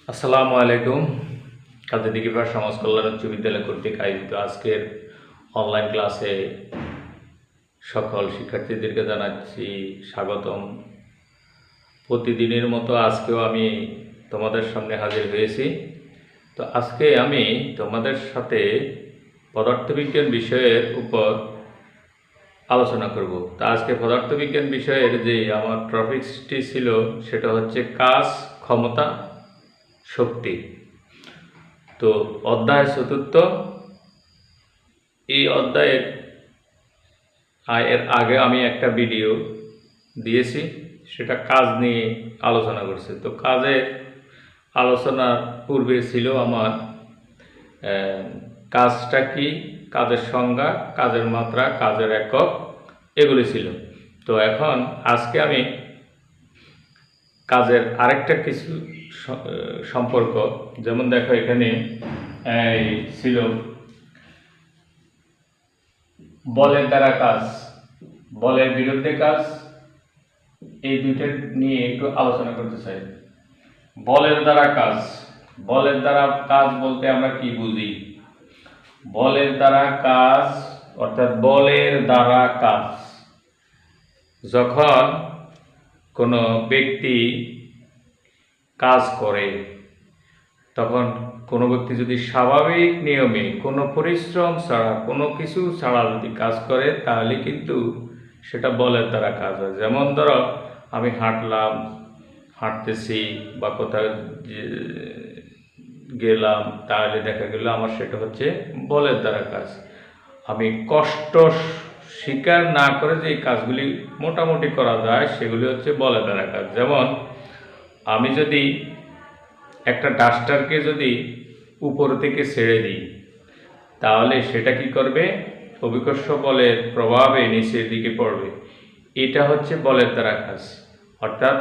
আসসালামু আলাইকুম। কাজী দিঘিপাড় সমাজ কল্যাণ উচ্চ বিদ্যালয় কর্তৃক আয়োজিত আজকের অনলাইন ক্লাসে সকল শিক্ষার্থীদেরকে জানাচ্ছি স্বাগতম। প্রতিদিনের মতো আজকেও আমি তোমাদের সামনে হাজির হয়েছি। তো আজকে আমি তোমাদের সাথে পদার্থবিজ্ঞান বিষয়ের উপর আলোচনা করব। তা আজকে পদার্থবিজ্ঞান বিষয়ের যে আমার টপিকসটি ছিল সেটা হচ্ছে কাজ, ক্ষমতা, শক্তি। তো অধ্যায় চতুর্থ, এই অধ্যায়ের এর আগে আমি একটা ভিডিও দিয়েছি, সেটা কাজ নিয়ে আলোচনা করছে। তো কাজের আলোচনার পূর্বে ছিল আমার কাজটা কি, কাজের সংজ্ঞা, কাজের মাত্রা, কাজের একক, এগুলি ছিল। তো এখন আজকে আমি কাজের আরেকটা কিছু সম্পর্ক, যেমন দেখো এখানে ছিল বলের দ্বারা কাজ, বলের বিরুদ্ধে কাজ, এই দুইটা নিয়ে একটু আলোচনা করতে চাই। বলের দ্বারা কাজ, বলের দ্বারা কাজ বলতে আমরা কি বুঝি? বলের দ্বারা কাজ অর্থাৎ বলের দ্বারা কাজ, যখন কোনো ব্যক্তি কাজ করে, তখন কোনো ব্যক্তি যদি স্বাভাবিক নিয়মে কোনো পরিশ্রম ছাড়া, কোনো কিছু ছাড়া যদি কাজ করে, তাহলে কিন্তু সেটা বলের দ্বারা কাজ হয়। যেমন ধরো আমি হাঁটতেছি বা কোথাও গেলাম, তাহলে দেখা গেল আমার সেটা হচ্ছে বলের দ্বারা কাজ। আমি কষ্ট স্বীকার না করে যে কাজগুলি মোটামুটি করা যায়, সেগুলি হচ্ছে বলের দ্বারা কাজ। যেমন আমি যদি একটা ডাস্টারকে যদি উপর থেকে ছেড়ে দিই, তাহলে সেটা কি করবে? অভিকর্ষ বলের প্রভাবে নিচের দিকে পড়বে। এটা হচ্ছে বলের দ্বারা কাজ। অর্থাৎ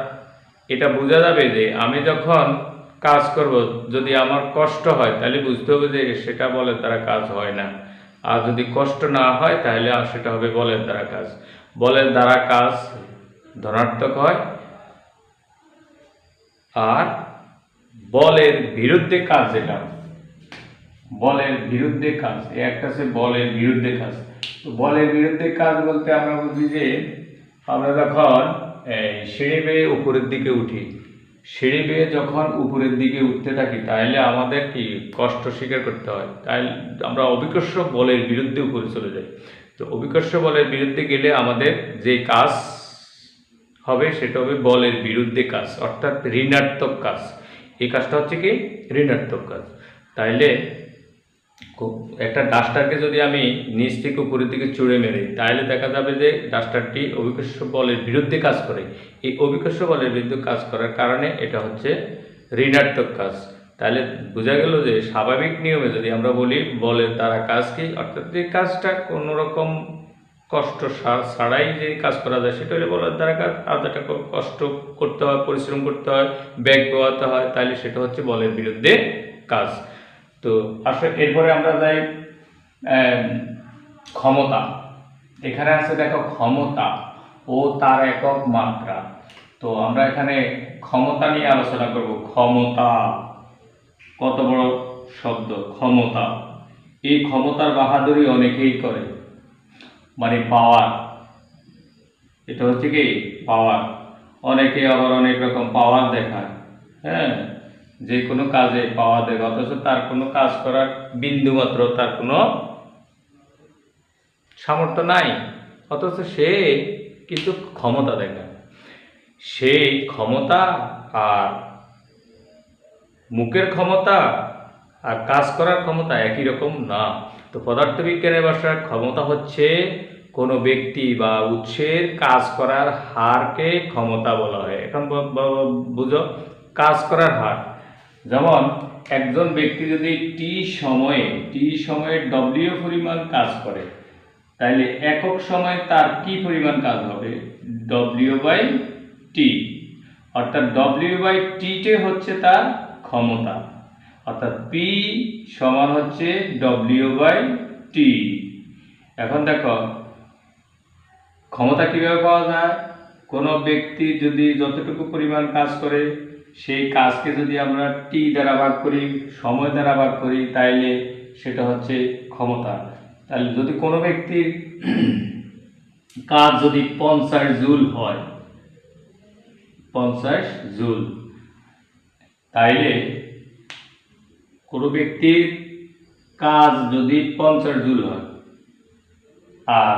এটা বোঝা যাবে যে আমি যখন কাজ করব, যদি আমার কষ্ট হয় তাহলে বুঝতে হবে যে সেটা বলের দ্বারা কাজ হয় না। আর যদি কষ্ট না হয় তাহলে সেটা হবে বলের দ্বারা কাজ। বলের দ্বারা কাজ ধনাত্মক হয়, আর বলের বিরুদ্ধে কাজ, যেটা বলের বিরুদ্ধে কাজ, একটা হচ্ছে বলের বিরুদ্ধে কাজ। তো বলের বিরুদ্ধে কাজ বলতে আমরা বুঝি যে আমরা যখন সিঁড়ি বেয়ে উপরের দিকে উঠি, সিঁড়ি বেয়ে যখন উপরের দিকে উঠতে থাকি, তাহলে আমাদের কি কষ্ট স্বীকার করতে হয়, তাই আমরা অভিকর্ষ বলের বিরুদ্ধে উপরে চলে যাই। তো অভিকর্ষ বলের বিরুদ্ধে গেলে আমাদের যে কাজ হবে সেটা হবে বলের বিরুদ্ধে কাজ, অর্থাৎ ঋণাত্মক কাজ। এই কাজটা হচ্ছে কি ঋণাত্মক কাজ। তাইলে একটা ডাস্টারকে যদি আমি নিচ থেকে উপরের দিকে চুড়ে মেরে, তাহলে দেখা যাবে যে ডাস্টারটি অভিকর্ষ বলের বিরুদ্ধে কাজ করে। এই অভিকর্ষ বলের বিরুদ্ধে কাজ করার কারণে এটা হচ্ছে ঋণাত্মক কাজ। তাহলে বোঝা গেল যে স্বাভাবিক নিয়মে যদি আমরা বলি বলের দ্বারা কাজ কি, অর্থাৎ যে কাজটা কোনো রকম কষ্ট ছাড়াই যে কাজ করা যায় সেটা হলে বলার দ্বারা কাজ। আর যেটা কষ্ট করতে হয়, পরিশ্রম করতে হয়, ব্যাগ পোহাতে হয়, তাহলে সেটা হচ্ছে বলের বিরুদ্ধে কাজ। তো আসলে এরপরে আমরা যাই ক্ষমতা। এখানে আছে দেখো ক্ষমতা ও তার একক মাত্রা। তো আমরা এখানে ক্ষমতা নিয়ে আলোচনা করব। ক্ষমতা কত বড় শব্দ, ক্ষমতা। এই ক্ষমতার বাহাদুরি অনেকেই করে, মানে পাওয়ার। এটা হচ্ছে কি পাওয়ার। অনেকে আবার অনেক রকম পাওয়ার দেখায়, হ্যাঁ, যে কোনো কাজে পাওয়ার দেখায়, অথচ তার কোনো কাজ করার বিন্দুমাত্র তার কোনো সামর্থ্য নাই, অথচ সে কিন্তু ক্ষমতা দেখায়। সেই ক্ষমতা আর মুখের ক্ষমতা আর কাজ করার ক্ষমতা একই রকম না। তো পদার্থবিজ্ঞানের ভাষায় ক্ষমতা হচ্ছে কোনো ব্যক্তি বা উৎসের কাজ করার হারকে ক্ষমতা বলা হয়। এখন বুঝো কাজ করার হার। যেমন একজন ব্যক্তি যদি টি সময়ে ডব্লিউ পরিমাণ কাজ করে, তাহলে একক সময়ে তার কি পরিমাণ কাজ হবে? W by T. অর্থাৎ ডব্লিউ বাই টিতে হচ্ছে তার ক্ষমতা, অর্থাৎ পি সমান হচ্ছে ডব্লিউ বাই টি। এখন দেখো ক্ষমতা কিভাবে পাওয়া যায়? কোনো ব্যক্তি যদি যতটুকু পরিমাণ কাজ করে সেই কাজকে যদি আমরা টি দ্বারা ভাগ করি, সময় দ্বারা ভাগ করি, তাইলে সেটা হচ্ছে ক্ষমতা। তাহলে যদি কোনো ব্যক্তির কাজ যদি 50 জুল হয়, 50 জুল, তাইলে কোনো ব্যক্তির কাজ যদি 50 জুল হয় আর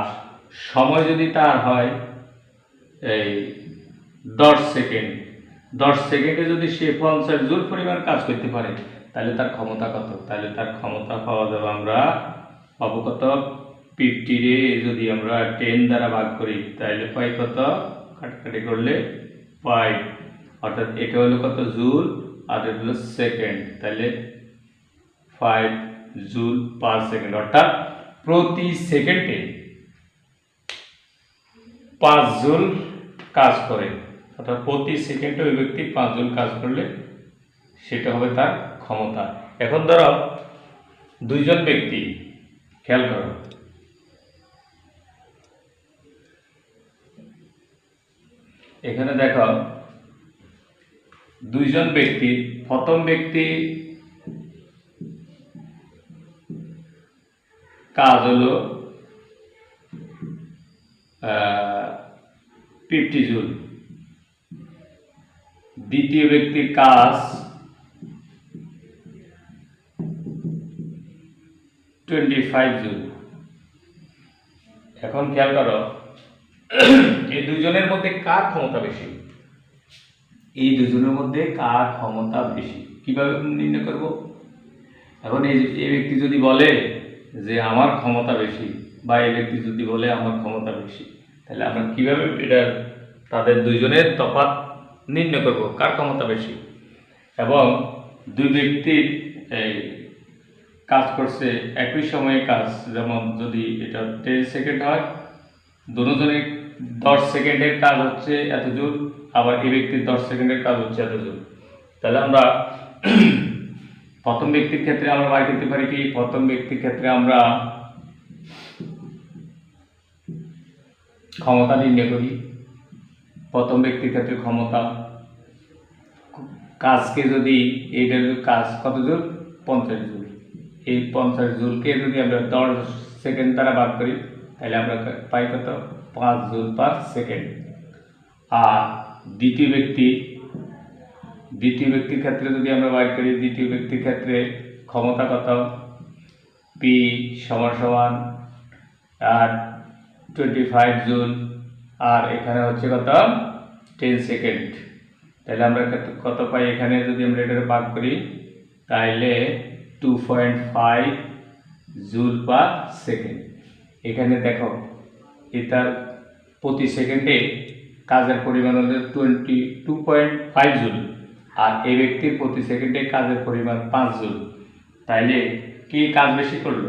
সময় যদি তার হয় এই 10 সেকেন্ড, 10 সেকেন্ডে যদি সে 50 জুল পরিমাণ কাজ করতে পারে, তাহলে তার ক্ষমতা কত? তাহলে তার ক্ষমতা পাওয়া যাবে, আমরা পাবো কত? 50 রে যদি আমরা 10 দ্বারা ভাগ করি তাহলে পাই কত? কাটাকাটি করলে 5, অর্থাৎ এটা হলো কত? জুল, আর এটা হলো সেকেন্ড। তাহলে 5 জুল পার সেকেন্ড, অর্থাৎ প্রতি সেকেন্ডে 5 জুল কাজ করে, অর্থাৎ প্রতি সেকেন্ডে ওই ব্যক্তি 5 জুল কাজ করলে সেটা হবে তার ক্ষমতা। এখন ধরো দুইজন ব্যক্তি, খেয়াল করো, এখানে দেখো দুইজন ব্যক্তি, প্রথম ব্যক্তি কাজ হলো 50 জুল, দ্বিতীয় ব্যক্তির কাজ 25 জুল। এখন খেয়াল করো এই দুজনের মধ্যে কার ক্ষমতা বেশি? এই দুজনের মধ্যে কার ক্ষমতা বেশি কিভাবে নির্ণয় করব? এখন এই ব্যক্তি যদি বলে যে আমার ক্ষমতা বেশি, বা এই ব্যক্তি যদি বলে আমার ক্ষমতা বেশি, তাহলে আমরা কিভাবে এটা তাদের দুইজনের তফাৎ নির্ণয় করব, কার ক্ষমতা বেশি? এবং দুই ব্যক্তির এই কাজ করছে একই সময়ে কাজ, যেমন যদি এটা 10 সেকেন্ড হয়, দুজনের 10 সেকেন্ডের কাজ হচ্ছে এত জুল, আবার এই ব্যক্তির 10 সেকেন্ডের কাজ হচ্ছে এত জুল। তাহলে আমরা প্রথম ব্যক্তির ক্ষেত্রে আমরা বার করতে পারি কি? প্রথম ব্যক্তির ক্ষেত্রে আমরা ক্ষমতা নির্ণয় করি। প্রথম ব্যক্তির ক্ষেত্রে ক্ষমতা, কাজকে যদি এইটার কাজ কত জুল? 50 জুল। এই 50 জুলকে যদি আমরা 10 সেকেন্ড দ্বারা ভাগ করি তাহলে আমরা পাই কত? 5 জুল পার সেকেন্ড। আর দ্বিতীয় ব্যক্তির ক্ষেত্রে যদি আমরা ভাগ করি, দ্বিতীয় ব্যক্তির ক্ষেত্রে ক্ষমতা কত? পি সমান সমান আর 25 জুল, আর এখানে হচ্ছে কত? 10 সেকেন্ড। তাহলে আমরা কত পাই? এখানে যদি আমরা এটা ভাগ করি তাহলে 2.5 জুল পার সেকেন্ড। এখানে দেখো এটার প্রতি সেকেন্ডে কাজের পরিমাণ হলো 22.5 জুল, আর এই ব্যক্তির প্রতি সেকেন্ডে কাজের পরিমাণ 5 জুল। তাইলে কে কাজ বেশি করলো?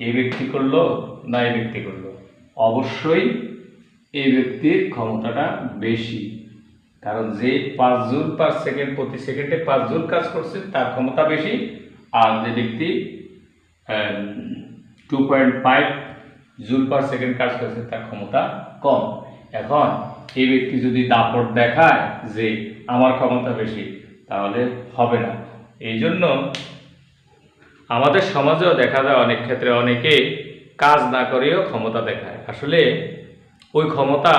এই ব্যক্তি করলো না এই ব্যক্তি করলো? অবশ্যই এই ব্যক্তির ক্ষমতাটা বেশি, কারণ যে 5 জুল পার সেকেন্ড, প্রতি সেকেন্ডে 5 জুল কাজ করছে, তার ক্ষমতা বেশি। আর যে ব্যক্তি 2.5 জুল পার সেকেন্ড কাজ করছে, তার ক্ষমতা কম। এখন এই ব্যক্তি যদি দাপট দেখায় যে আমার ক্ষমতা বেশি, তাহলে হবে না। এই জন্য আমাদের সমাজেও দেখা যায় অনেক ক্ষেত্রে অনেকে কাজ না করেও ক্ষমতা দেখায়। আসলে ওই ক্ষমতা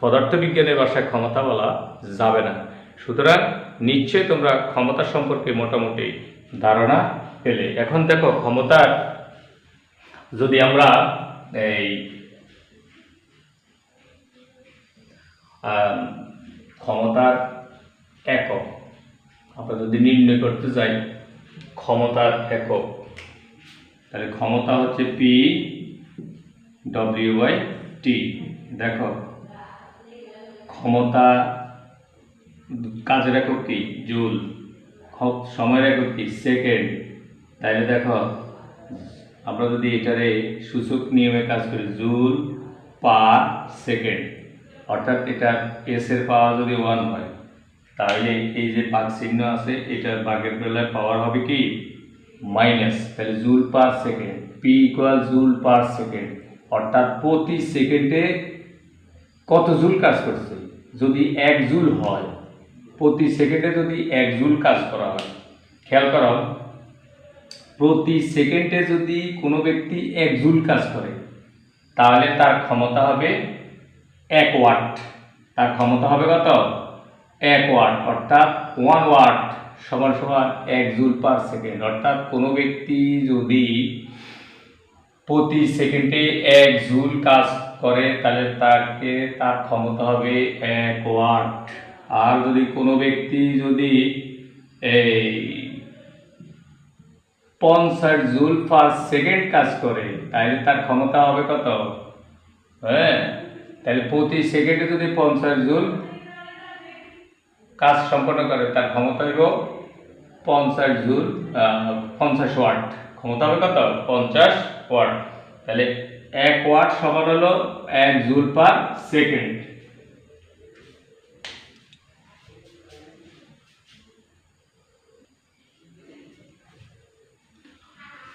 পদার্থবিজ্ঞানের ভাষায় ক্ষমতা বলা যাবে না। সুতরাং নিশ্চয়ই তোমরা ক্ষমতা সম্পর্কে মোটামুটি ধারণা পেলে। এখন দেখো ক্ষমতার যদি আমরা এই ক্ষমতার একক আমরা যদি নির্ণয় করতে যাই, ক্ষমতার একক, তাহলে ক্ষমতা হচ্ছে পি W/T। দেখো ক্ষমতা কাজের একক কি? জুল। সময়ের একক কি? সেকেন্ড। তাইলে দেখো আমরা যদি এটারে সূচক নিয়মে কাজ করি, জুল পার সেকেন্ড, অর্থাৎ এটা এস এর পাওয়ার যদি 1 হয়, তাহলে এই যে ভাগ চিহ্ন আছে এটার ভাগের বেলায় পাওয়ার হবে কি? মাইনাস। তাহলে joule per second, P equal joule per second, অর্থাৎ প্রতি সেকেন্ডে কত জুল কাজ করছে। যদি 1 জুল হয় প্রতি সেকেন্ডে যদি 1 জুল কাজ করা হয়, খেয়াল করো, প্রতি সেকেন্ডে যদি কোনো ব্যক্তি 1 জুল কাজ করে তাহলে তার ক্ষমতা হবে 1 ওয়াট। তার ক্ষমতা হবে কত? 1 ওয়াট, অর্থাৎ 1 ওয়াট সমান সমান 1 জুল পার সেকেন্ড। অর্থাৎ কোনো ব্যক্তি যদি প্রতি সেকেন্ডে 1 জুল কাজ করে তাহলে তার ক্ষমতা হবে 1 ওয়াট। আর যদি কোনো ব্যক্তি যদি এই 50 জুল পার সেকেন্ড কাজ করে তাহলে তার ক্ষমতা হবে কত? হ্যাঁ, তাহলে প্রতি সেকেন্ডে যদি 50 জুল কাজ সম্পন্ন করে তার ক্ষমতা হইব 50 জুল 50 ওয়াট। ক্ষমতা হবে কত? 50 ওয়াট। তাহলে 1 ওয়াট সমান হলো 1 জুল পার সেকেন্ড।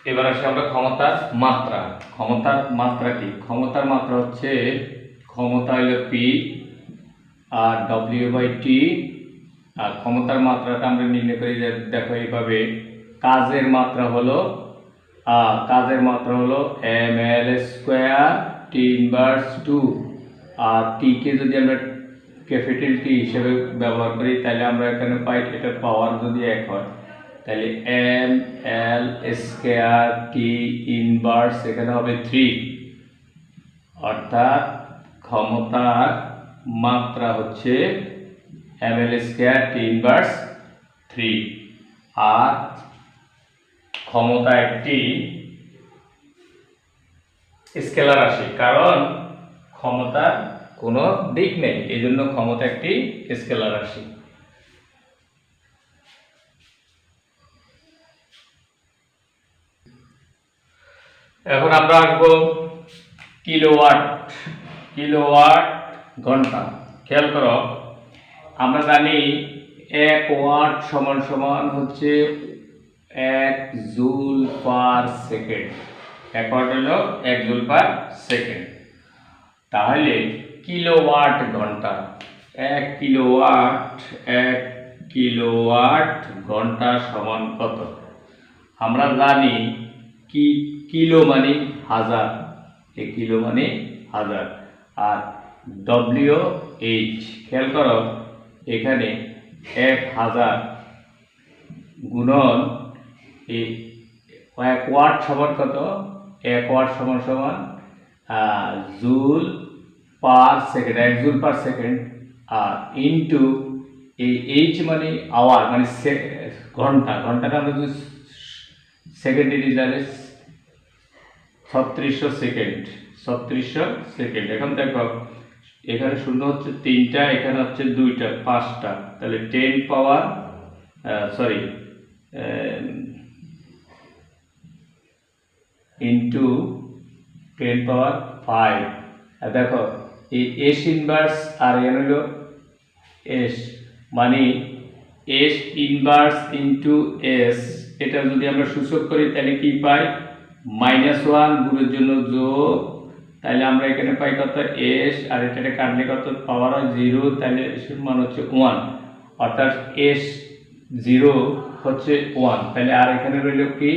এবার আসি আমরা ক্ষমতার মাত্রা। ক্ষমতার মাত্রা কি? ক্ষমতার মাত্রা হচ্ছে, ক্ষমতা হলো পি আর ডব্লিউ/টি। আর ক্ষমতার মাত্রাটা আমরা নির্ণয় করি, দেখো এইভাবে, কাজের মাত্রা হলো ml² টি ইনভার্স 2। আর টিকে যদি আমরা ক্যাপিটাল টি হিসেবে ব্যবহার করি তাহলে আমরা এখানে পাই এটার পাওয়ার যদি 1 হয় তাহলে ml² টি ইনভার্স এখানে হবে 3। অর্থাৎ ক্ষমতার মাত্রা হচ্ছে ml² টি ইনভার্স 3। আর ক্ষমতা একটি স্কেলার রাশি, কারণ ক্ষমতার কোনো দিক নেই, এই জন্য ক্ষমতা একটি স্কেলার রাশি। এখন আমরা আসবো কিলোওয়াট। কিলোওয়াট ঘন্টা। খেয়াল করো, আমরা জানি 1 ওয়াট সমান সমান হচ্ছে 1 জুল পার সেকেন্ড। 1 ওয়াট হলো 1 জুল পার সেকেন্ড। তাহলে কিলোওয়াট ঘন্টা, 1 কিলোওয়াট ঘন্টা সমান কত? আমরা জানি কি কিলো মানে হাজার, কিলো মানে হাজার। আর WH, খেয়াল করো, এখানে 1000 গুণন 1 ওয়াট সমান কত? 1 ওয়াট সমান সমান joule per second, 1 joule per second. আর ইন্টু এই এইচ মানে আওয়ার, মানে ঘন্টা। ঘন্টাটা আমরা যদি সেকেন্ডে নিই তাহলে 3600 সেকেন্ড। 3600 সেকেন্ড। এখন দেখো, এখানে শূন্য হচ্ছে 3টা, এখানে হচ্ছে 2টা, 5টা, তাহলে 10 পাওয়ার ইন্টু 10 পাওয়ার 5। আর দেখো এই এস ইনভার্স আর এন হলো এস, মানে এস ইনভার্স ইন্টু এস। এটা যদি আমরা সূচক করি তাহলে কি পাই? -1 গুণের জন্য যোগ, তাহলে আমরা এখানে পাই কত? এস, আর এটা কাটলে কত? পাওয়ার 0, তাহলে এর মান হচ্ছে 1। অর্থাৎ এস 0 হচ্ছে 1। তাহলে আর এখানে রইল কি?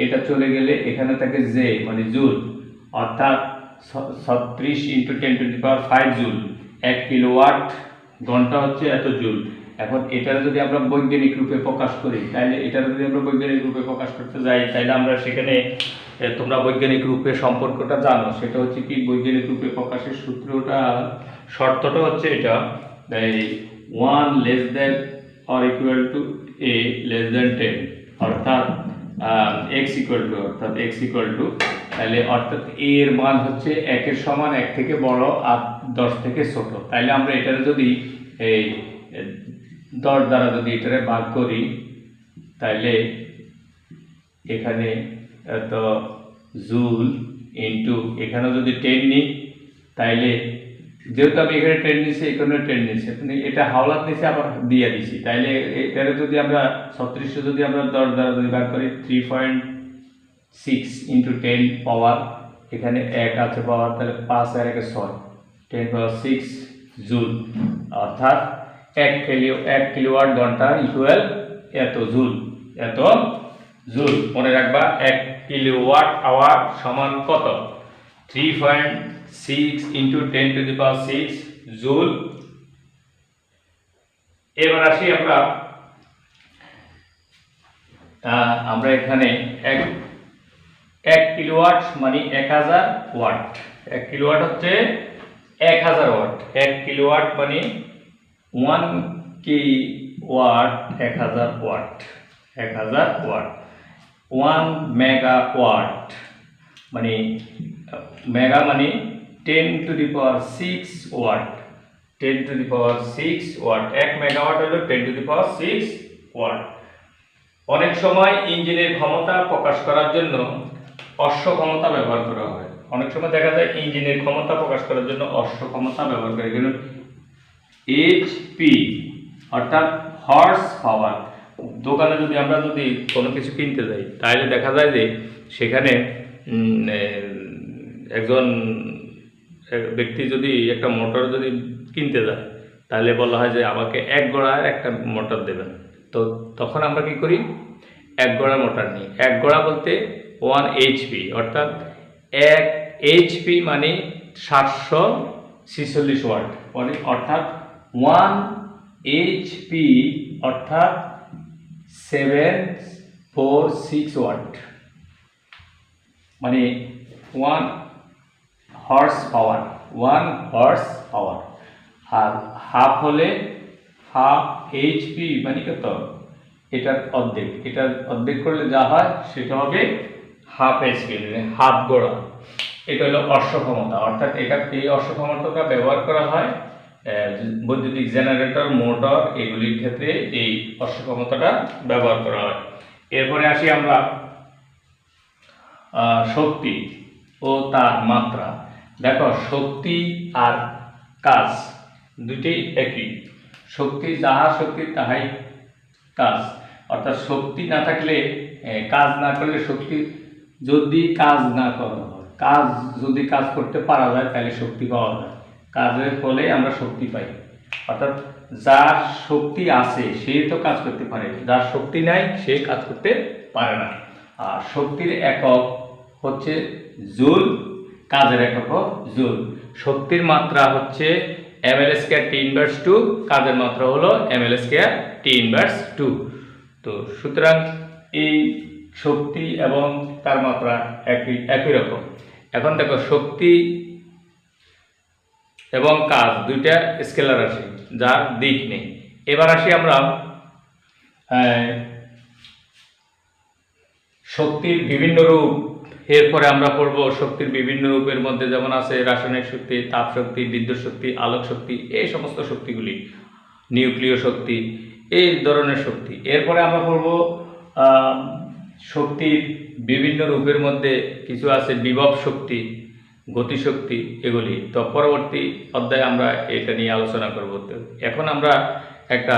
এটা চলে গেলে এখানে থাকে জে, মানে জুল। অর্থাৎ 36 × 10⁵ জুল। 1 কিলোওয়াট ঘন্টা হচ্ছে এত জুল। এখন এটার যদি আমরা বৈজ্ঞানিক রূপে প্রকাশ করি তাহলে করতে যাই তাহলে আমরা সেখানে, তোমরা বৈজ্ঞানিক রূপে সম্পর্কটা জানো, সেটা হচ্ছে কি, বৈজ্ঞানিক রূপে প্রকাশের সূত্রটা, শর্তটা হচ্ছে এটা, 1 less than or equal to a less than 10, অর্থাৎ x equal to তাহলে অর্থাৎ a এর মান হচ্ছে 1 এর সমান, 1 থেকে বড় আর 10 থেকে ছোট। তাহলে আমরা এটারে যদি এই 10 দ্বারা যদি এটারে ভাগ করি তাহলে এখানে এত জুল ইন্টু এখানে যদি 10 নিই, তাইলে যেহেতু আমি এখানে 10 নিচ্ছি, এখানে 10 নিচ্ছি, এটা হাওলাত নিচে আবার দিয়ে দিচ্ছি, তাইলে এটারে যদি আমরা 3600 যদি আমরা 10 দ্বারা যদি ভাগ করি 3.6 × 10 পাওয়ার, এখানে 1 আছে পাওয়ার, তাহলে 5 আর 1 6, 10⁶ জুল। অর্থাৎ এক কিলোওয়াট ঘন্টা ইকুয়াল এত জুল। এত জুল মনে রাখবা। 1 কিলোওয়াট আওয়ার সমান কত? 3.6 ইন্টু 10⁶ জুল। এবার আসি আমরা এখানে 1 কিলোওয়াট মানে 1000 ওয়াট। 1 কিলোওয়াট হচ্ছে 1000 ওয়াট। 1 কিলোওয়াট মানে 1 কিলোওয়াট 1000 ওয়াট। 1000 ওয়াট। 1 মেগাওয়াট মানে মেগা মানে 10⁶ ওয়াট। 10⁶ ওয়াট। 1 মেগাওয়াট হলো 10⁶ ওয়াট। অনেক সময় ইঞ্জিনের ক্ষমতা প্রকাশ করার জন্য অশ্ব ক্ষমতা ব্যবহার করা হয়। অনেক সময় দেখা যায় ইঞ্জিনের ক্ষমতা প্রকাশ করার জন্য অশ্ব ক্ষমতা ব্যবহার করে। কিন্তু এইচপি অর্থাৎ হর্স পাওয়ার। দোকানে আমরা যদি কোনো কিছু কিনতে যাই তাহলে দেখা যায় যে সেখানে একজন ব্যক্তি যদি একটা মোটর যদি কিনতে যায় তাহলে বলা হয় যে আমাকে 1 ঘোড়ার একটা মোটর দেবেন। তো তখন আমরা কি করি? 1 ঘোড়ার মোটর নিই। 1 ঘোড়া বলতে 1 এইচপি অর্থাৎ 1 এইচপি মানে 746 ওয়াট অর্থাৎ 1 এইচপি অর্থাৎ 746 ওয়াট মানে 1 হর্স পাওয়ার। 1 horsepower. আর হাফ হলে হাফ এইচপি মানে কত? এটার অর্ধেক। এটার অর্ধেক করলে যা হয় সেটা হবে হাফ এইচপি মানে হাফ ঘোড়া। এটা হলো অশ্ব ক্ষমতা। অর্থাৎ এই অশ্ব ক্ষমতাটা ব্যবহার করা হয় বৈদ্যুতিক জেনারেটর, মোটর এগুলির ক্ষেত্রে এই অশ্ব ক্ষমতাটা ব্যবহার করা হয়। এরপরে আসি আমরা শক্তি ও তার মাত্রা। দেখো শক্তি আর কাজ দুইটাই একই। শক্তি যাহা শক্তি তাহাই কাজ। অর্থাৎ শক্তি না থাকলে কাজ না করলে শক্তি যদি কাজ না করা হয়, যদি কাজ করতে পারা যায় তাহলে শক্তি পাওয়া যায়। কাজের ফলে আমরা শক্তি পাই। অর্থাৎ যার শক্তি আছে সে তো কাজ করতে পারে, যার শক্তি নাই সে কাজ করতে পারে না। আর শক্তির একক হচ্ছে জুল, কাজের একক জুল। শক্তির মাত্রা হচ্ছে ml²T−2, কাজের মাত্রা হলো ml²T−2। তো সুতরাং এই শক্তি এবং তার মাত্রা একই রকম। এখন দেখো শক্তি এবং কাজ দুইটা স্কেলার রাশি যার দিক নেই। এবার আসি আমরা শক্তির বিভিন্ন রূপ। এরপরে আমরা পড়ব শক্তির বিভিন্ন রূপের মধ্যে যেমন আছে রাসায়নিক শক্তি, তাপ শক্তি, বিদ্যুৎ শক্তি, আলোক শক্তি, এই সমস্ত শক্তিগুলি, নিউক্লিয় শক্তি, এই ধরনের শক্তি। এরপরে আমরা পড়ব শক্তির বিভিন্ন রূপের মধ্যে কিছু আছে বিভব শক্তি, গতিশক্তি, এগুলি। তো পরবর্তী অধ্যায়ে আমরা এটা নিয়ে আলোচনা করব। এখন আমরা একটা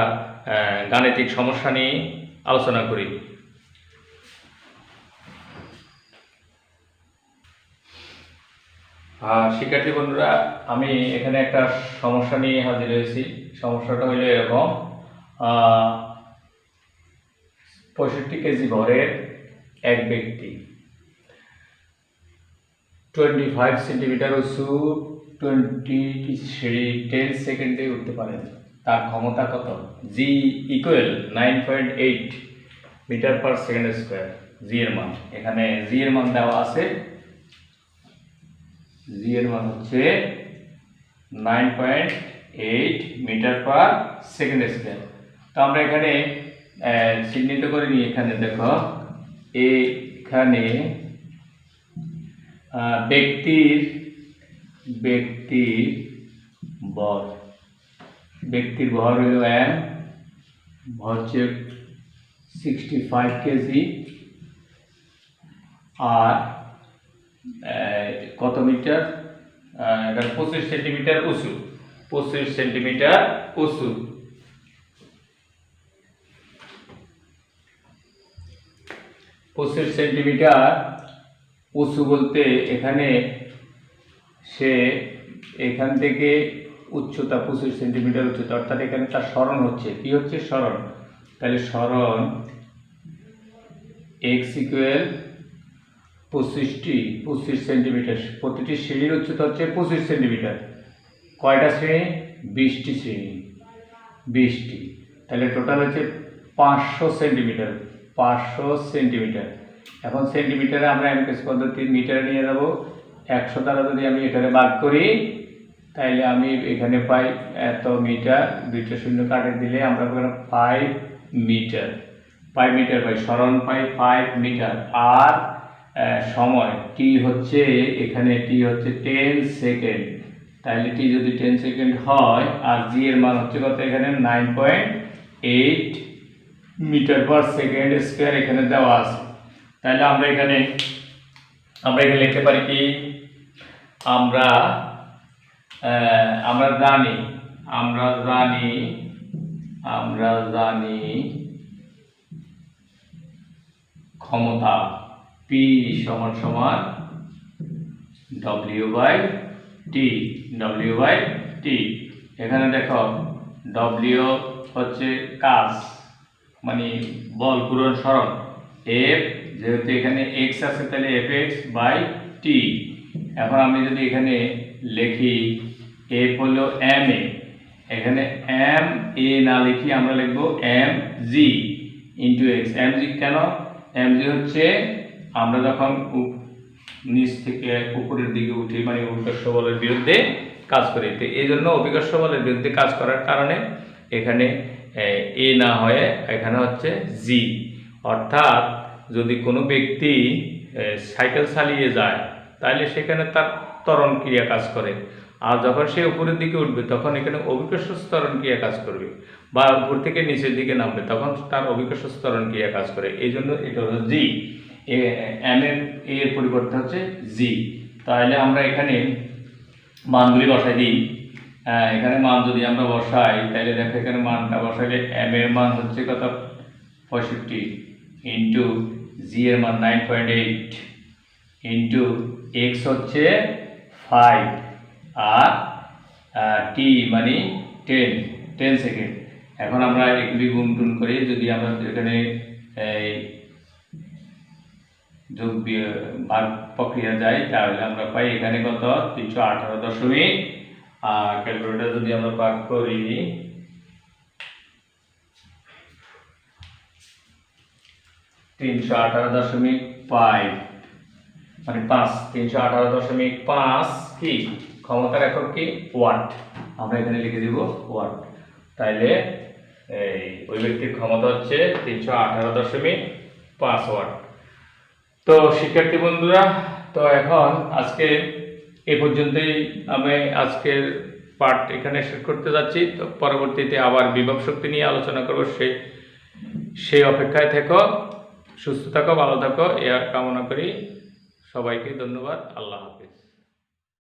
গাণিতিক সমস্যা নিয়ে আলোচনা করি। শিক্ষার্থী বন্ধুরা, আমি এখানে একটা সমস্যা নিয়ে হাজির হয়েছি। সমস্যাটা হলো এরকম: 65 কেজি ভরের এক ব্যক্তি 25 সেন্টিমিটার উঁচু 10 সেকেন্ডে উঠতে পারেন। তার ক্ষমতা কত? G equal 9.8 metre per second square. G এর মান, এখানে জি এর মান দেওয়া আছে। জি এর মান হচ্ছে 9.8 মিটার পার সেকেন্ড স্কোয়ার। তো আমরা এখানে চিহ্নিত করে নিই। এখানে দেখো, এখানে ব্যক্তির ভর হলো m, ভর হচ্ছে 65 কেজি। আর কত মিটার? এটা 25 সেন্টিমিটার উঁচু। 25 সেন্টিমিটার উঁচু। 25 সেন্টিমিটার উঁচু বলতে এখানে সে এখান থেকে উচ্চতা 25 সেন্টিমিটার উচ্চতা, অর্থাৎ এখানে তার সরণ হচ্ছে, কি হচ্ছে সরণ, তাহলে সরণ x ইকুয়াল 25 সেন্টিমিটার, প্রতিটি সিঁড়ির উচ্চতা হচ্ছে 25 সেন্টিমিটার, কয়টা শ্রেণী, 20টি শ্রেণী, 20টি, তাহলে টোটাল হচ্ছে 500 সেন্টিমিটার, 500 সেন্টিমিটার। এখন সেন্টিমিটারে আমরা এমকেস পদ্ধতির মিটারে নিয়ে যাব, 100 দ্বারা যদি আমি এটারে ভাগ করি তাহলে আমি এখানে পাই এত মিটার, 2টা শূন্য কাটে দিলে আমরা পাই 5 মিটার, 5 মিটার পাই, সরণ পাই 5 মিটার। আর সময় টি হচ্ছে, এখানে টি হচ্ছে 10 সেকেন্ড, তাহলে টি যদি 10 সেকেন্ড হয় আর জি এর মান হচ্ছে কত, এখানে 9.8 মিটার পার সেকেন্ড স্কয়ার এখানে দেওয়া আছে। তাহলে আমরা এখানে লিখতে পারি কি, আমরা জানি ক্ষমতা P সমান সমান W/T, W/T। এখানে দেখো W হচ্ছে কাজ, মানে বল পূরণ সরণ, F যেহেতু এখানে x আছে তাহলে Fx/T। এখন আমি যদি এখানে লিখি F হলো ma, এখানে ma না লিখি আমরা লিখবো mg ইন্টু x। mg কেন, mg হচ্ছে আমরা যখন নিচ থেকে উপরের দিকে উঠি, মানে অভিকর্ষ বলের বিরুদ্ধে কাজ করি, তো এই জন্য অভিকর্ষ বলের বিরুদ্ধে কাজ করার কারণে এখানে এ না হয়ে এখানে হচ্ছে জি। অর্থাৎ যদি কোনো ব্যক্তি সাইকেল চালিয়ে যায় তাহলে সেখানে তার ত্বরণ ক্রিয়া কাজ করে, আর যখন সে উপরের দিকে উঠবে তখন এখানে অভিকর্ষ ত্বরণ ক্রিয়া কাজ করবে, বা উপর থেকে নিচের দিকে নামবে তখন তার অভিকর্ষ ত্বরণ ক্রিয়া কাজ করে, এই জন্য এটা হলো জি, এম এর পরিবর্তে হচ্ছে জি। তাহলে আমরা এখানে মানগুলি বসাই দিই, এখানে মান যদি আমরা বসাই তাহলে দেখো এখানে মানটা বসাইলে এম এর মান হচ্ছে কত 65 ইন্টু জি এর মান 9.8 ইন্টু এক্স হচ্ছে 5 আর টি মানে 10 সেকেন্ড। এখন আমরা এগুলি গুণ করি, যদি আমরা এখানে যোগ ভাগ প্রক্রিয়া যায় তাহলে আমরা পাই এখানে কত 318 আর ক্যালকুলেটর যদি আমরা ভাগ করি 318.5 মানে 5, 318.5 কি ক্ষমতার একক কি ওয়াট, আমরা এখানে লিখে দিব ওয়াট। তাইলে ওই ব্যক্তির ক্ষমতা হচ্ছে 318.5 ওয়াট। তো শিক্ষার্থী বন্ধুরা, তো এখন আজকে এ পর্যন্তই আমি আজকের পার্ট এখানে শেষ করতে যাচ্ছি। তো পরবর্তীতে আবার বিভব শক্তি নিয়ে আলোচনা করব, সেই অপেক্ষায় থেকো, সুস্থ থাকো, ভালো থাকো, এ কামনা করি। সবাইকে ধন্যবাদ। আল্লাহ হাফেজ।